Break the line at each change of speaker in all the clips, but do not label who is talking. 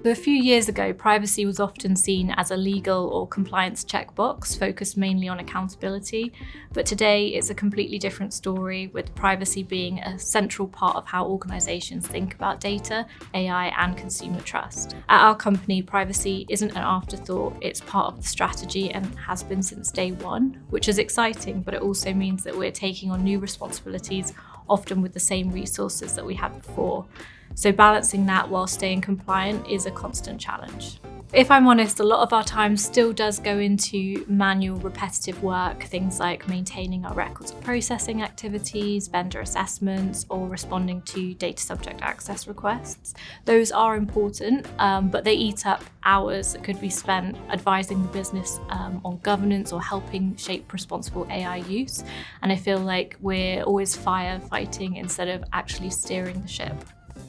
A few years ago, privacy was often seen as a legal or compliance checkbox focused mainly on accountability, but today it's a completely different story, with privacy being a central part of how organisations think about data, AI and consumer trust. At our company, privacy isn't an afterthought, it's part of the strategy and has been since day one, which is exciting, but it also means that we're taking on new responsibilities, often with the same resources that we had before. So balancing that while staying compliant is a constant challenge. If I'm honest, a lot of our time still does go into manual, repetitive work, things like maintaining our records of processing activities, vendor assessments, or responding to data subject access requests. Those are important, but they eat up hours that could be spent advising the business on governance or helping shape responsible AI use. And I feel like we're always firefighting instead of actually steering the ship.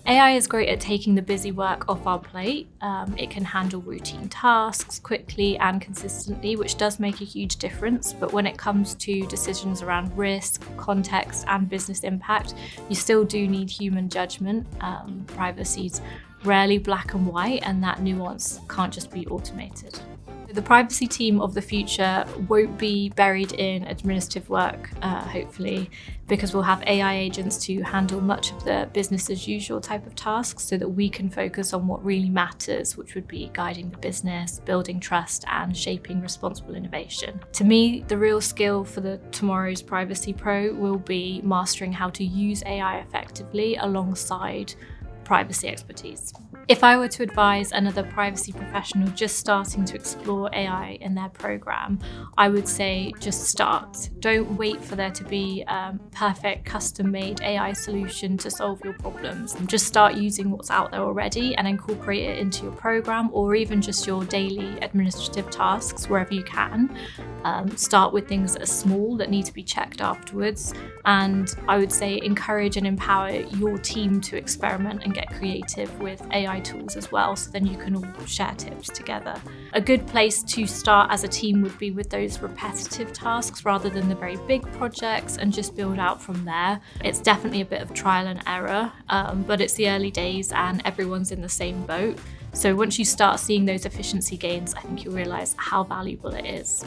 AI is great at taking the busy work off our plate. It can handle routine tasks quickly and consistently, which does make a huge difference. But when it comes to decisions around risk, context, and business impact, you still do need human judgment. Privacy's rarely black and white, and that nuance can't just be automated. The privacy team of the future won't be buried in administrative work, hopefully, because we'll have AI agents to handle much of the business as usual type of tasks so that we can focus on what really matters, which would be guiding the business, building trust, and shaping responsible innovation. To me, the real skill for the tomorrow's privacy pro will be mastering how to use AI effectively alongside privacy expertise. If I were to advise another privacy professional just starting to explore AI in their program, I would say just start. Don't wait for there to be a perfect custom-made AI solution to solve your problems. Just start using what's out there already and incorporate it into your program or even just your daily administrative tasks wherever you can. Start with things that are small that need to be checked afterwards. And I would say encourage and empower your team to experiment and get creative with AI tools as well, so then you can all share tips together. A good place to start as a team would be with those repetitive tasks rather than the very big projects, and just build out from there. It's definitely a bit of trial and error, but it's the early days and everyone's in the same boat. So once you start seeing those efficiency gains, I think you'll realise how valuable it is.